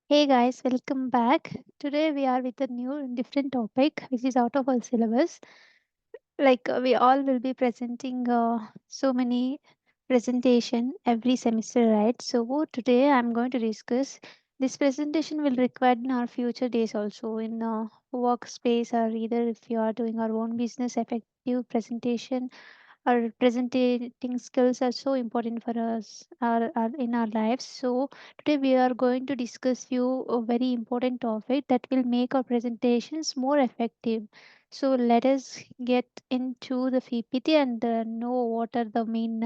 Hey guys, welcome back. Today we are with a new and different topic which is out of our syllabus. We all will be presenting so many presentation every semester, right? So today I'm going to discuss this presentation will require in our future days also in workspace or either if you are doing our own business effective presentation our presenting skills are so important for us in our lives. So today we are going to discuss few very important topic that will make our presentations more effective. So let us get into the PPT and know what are the main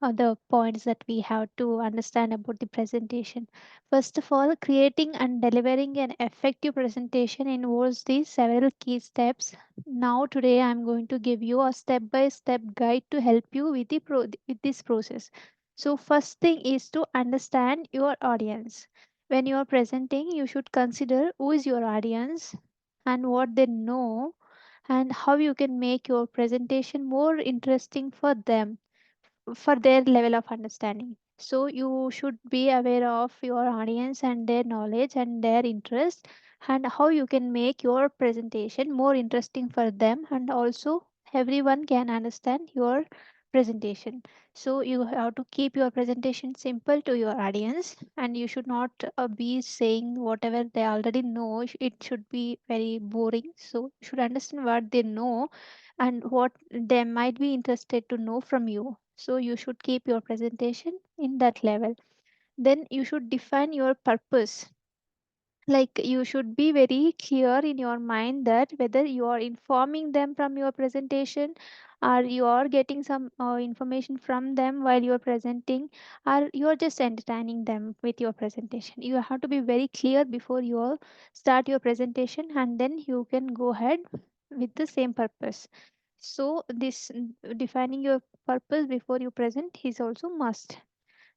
the points that we have to understand about the presentation. First of all, creating and delivering an effective presentation involves these several key steps. Now today I'm going to give you a step by step guide to help you with with this process. So first thing is to understand your audience. When you are presenting, you should consider who is your audience and what they know and how you can make your presentation more interesting for them for their level of understanding. So you should be aware of your audience and their knowledge and their interest and how you can make your presentation more interesting for them and also everyone can understand your presentation. So you have to keep your presentation simple to your audience and you should not be saying whatever they already know. It should be very boring. So you should understand what they know and what they might be interested to know from you. So you should keep your presentation in that level. Then you should define your purpose. Like you should be very clear in your mind that whether you are informing them from your presentation or you are getting some information from them while you are presenting or you are just entertaining them with your presentation. You have to be very clear before you all start your presentation and then you can go ahead with the same purpose. So this defining your purpose before you present is also must.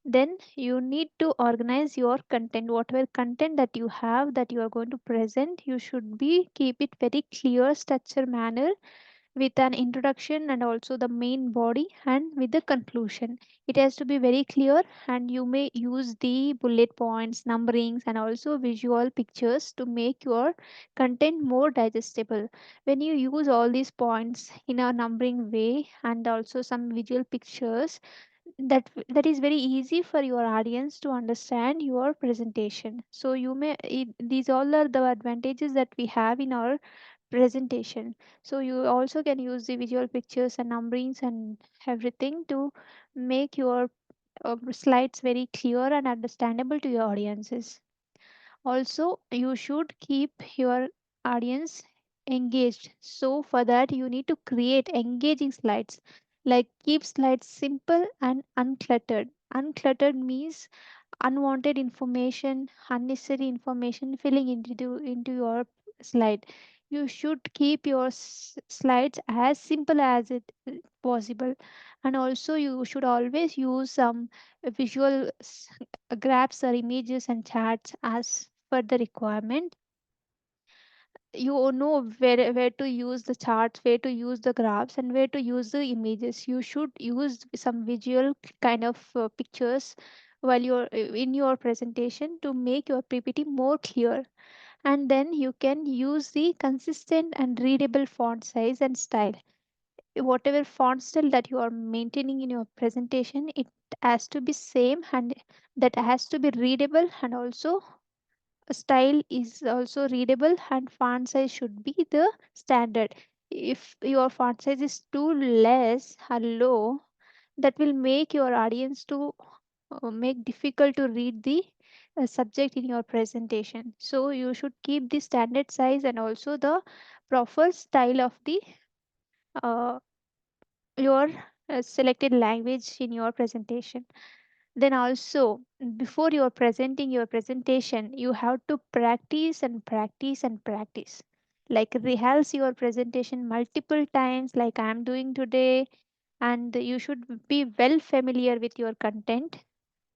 Then you need to organize your content. Whatever content that you have that you are going to present, you should be keep it very clear structure manner with an introduction and also the main body and with the conclusion. It has to be very clear and you may use the bullet points, numberings and also visual pictures to make your content more digestible. When you use all these points in a numbering way and also some visual pictures, that is very easy for your audience to understand your presentation. So these all are the advantages that we have in our presentation. So you also can use the visual pictures and numberings and everything to make your slides very clear and understandable to your audiences. Also, you should keep your audience engaged. So for that you need to create engaging slides. Like keep slides simple and uncluttered. Uncluttered means unwanted information, unnecessary information filling into your slide. You should keep your slides as simple as it possible, and also you should always use some visual graphs or images and charts as per the requirement. You know where to use the charts, where to use the graphs and where to use the images. You should use some visual kind of pictures while you're in your presentation to make your ppt more clear. And then you can use the consistent and readable font size and style. Whatever font style that you are maintaining in your presentation, it has to be same and that has to be readable and also style is also readable and font size should be the standard. If your font size is too less or low, that will make your audience to make difficult to read the subject in your presentation. So you should keep the standard size and also the proper style of the uh, your selected language in your presentation. Then also, before you are presenting your presentation, you have to practice and practice and practice. Like rehearse your presentation multiple times, like I am doing today, and you should be well familiar with your content.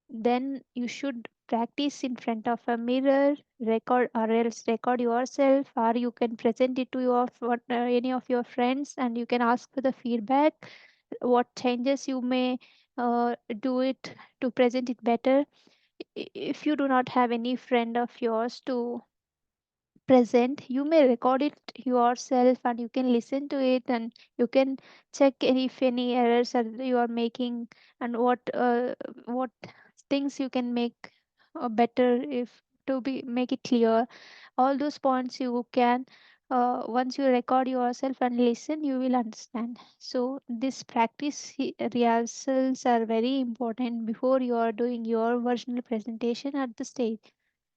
Then you should practice in front of a mirror, record or else record yourself, or you can present it to any of your friends, and you can ask for the feedback what changes you may do it to present it better. If you do not have any friend of yours to present, you may record it yourself and you can listen to it, and you can check if any errors are you are making, and what things you can make better, if to be make it clear. All those points you can, once you record yourself and listen, you will understand. So this rehearsals are very important before you are doing your versional presentation at the stage.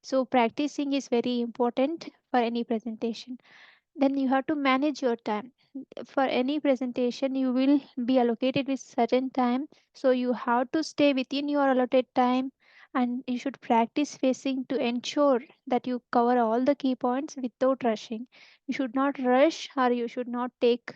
So practicing is very important for any presentation. Then you have to manage your time. For any presentation, you will be allocated with certain time. So you have to stay within your allotted time, and you should practice facing to ensure that you cover all the key points without rushing. You should not rush, or you should not take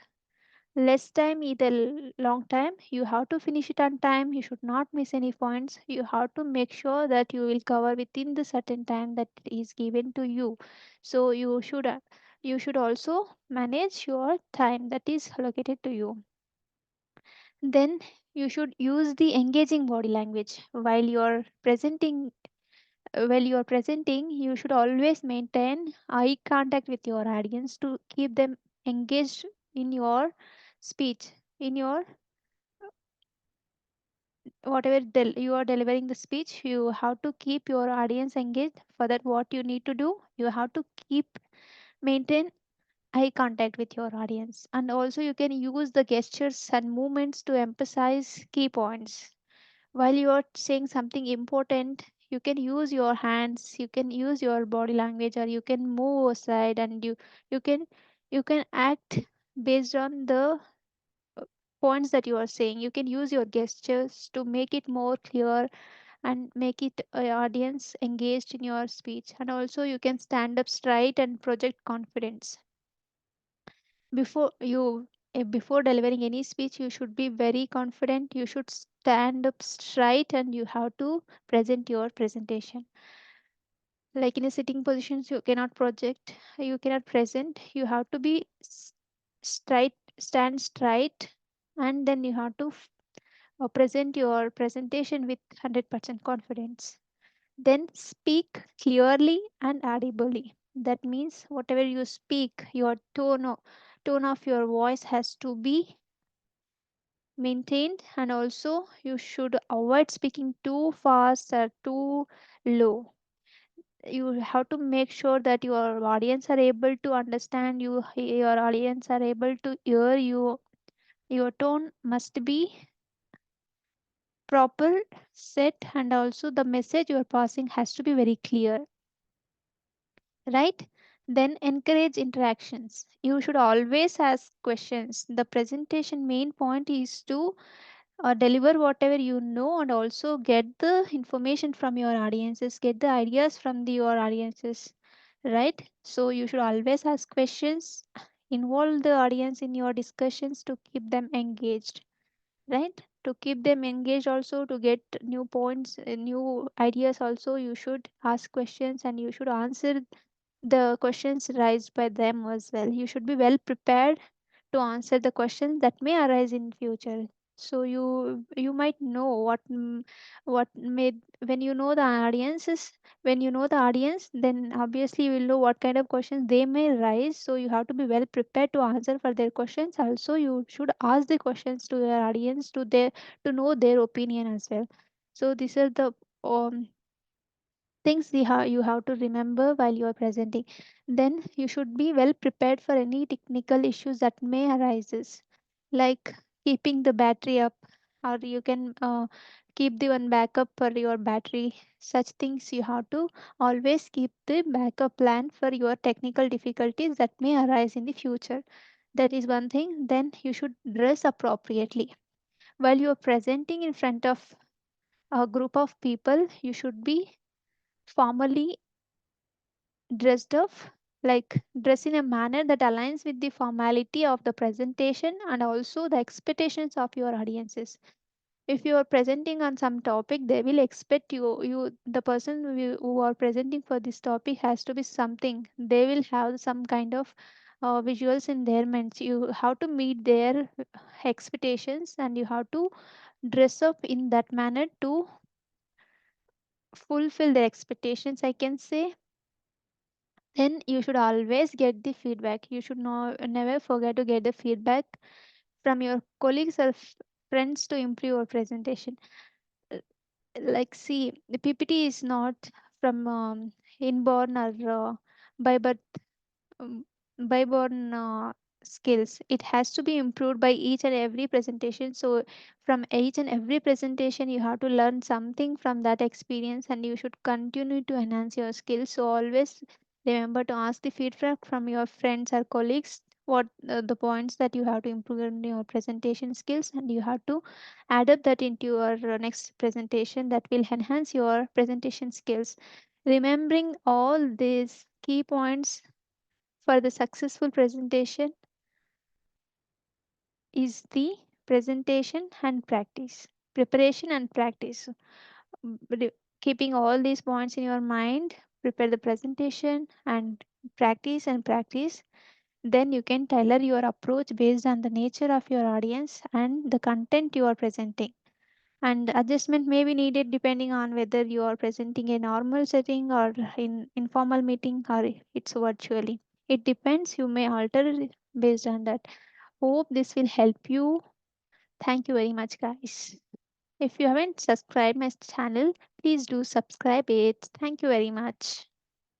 less time, either long time. You have to finish it on time. You should not miss any points. You have to make sure that you will cover within the certain time that is given to you. So you should also manage your time that is allocated to you. Then you should use the engaging body language while you are presenting. While you are presenting, you should always maintain eye contact with your audience to keep them engaged in your speech, in your whatever you are delivering the speech. You have to keep your audience engaged. For that, what you need to do, you have to keep maintain eye contact with your audience, and also you can use the gestures and movements to emphasize key points. While you are saying something important, you can use your hands, you can use your body language, or you can move aside, and you can you can act based on the points that you are saying. You can use your gestures to make it more clear and make it audience engaged in your speech. And also you can stand up straight and project confidence before before delivering any speech. You should be very confident. You should stand up straight and you have to present your presentation. Like in a sitting positions, you cannot project, you cannot present. You have to be straight, stand straight, and then you have to present your presentation with 100% confidence. Then speak clearly and audibly. That means whatever you speak, your tone of your voice has to be maintained, and also you should avoid speaking too fast or too low. You have to make sure that your audience are able to understand you, your audience are able to hear you. Your tone must be proper, set, and also the message you are passing has to be very clear, right? Then encourage interactions. You should always ask questions. The presentation main point is to deliver whatever you know, and also get the information from your audiences, get the ideas from your audiences, right? So you should always ask questions, involve the audience in your discussions to keep them engaged, right? To keep them engaged, also to get new points, new ideas, also you should ask questions and you should answer the questions raised by them as well. You should be well prepared to answer the questions that may arise in future. So you might know what may, when you know the audiences, when you know the audience, then obviously you will know what kind of questions they may raise. So you have to be well prepared to answer for their questions. Also you should ask the questions to your audience to know their opinion as well. So these are the um, things you have to remember while you are presenting. Then you should be well prepared for any technical issues that may arises, like keeping the battery up, or you can keep the one backup for your battery. Such things you have to always keep the backup plan for your technical difficulties that may arise in the future. That is one thing. Then you should dress appropriately while you are presenting in front of a group of people. You should be formally dressed up, like dress in a manner that aligns with the formality of the presentation and also the expectations of your audiences. If you are presenting on some topic, they will expect you the person who are presenting for this topic has to be something. They will have some kind of visuals in their minds. You have to meet their expectations, and you have to dress up in that manner to fulfill their expectations, I can say, then you should always get the feedback. You should never forget to get the feedback from your colleagues or friends to improve your presentation. Uh, Like, see, the PPT is not from inborn or by birth, um, by-born skills. It has to be improved by each and every presentation. So from each and every presentation you have to learn something from that experience, and you should continue to enhance your skills. So always remember to ask the feedback from your friends or colleagues, what the points that you have to improve in your presentation skills, and you have to adapt that into your next presentation that will enhance your presentation skills. Remembering all these key points for the successful presentation is the presentation and practice, preparation and practice. Keeping all these points in your mind, prepare the presentation and practice. Then you can tailor your approach based on the nature of your audience and the content you are presenting. And adjustment may be needed depending on whether you are presenting a normal setting or in informal meeting or it's virtually. It depends. You may alter it based on that. Hope this will help you. Thank you very much, guys. If you haven't subscribed my channel, please do subscribe it. Thank you very much.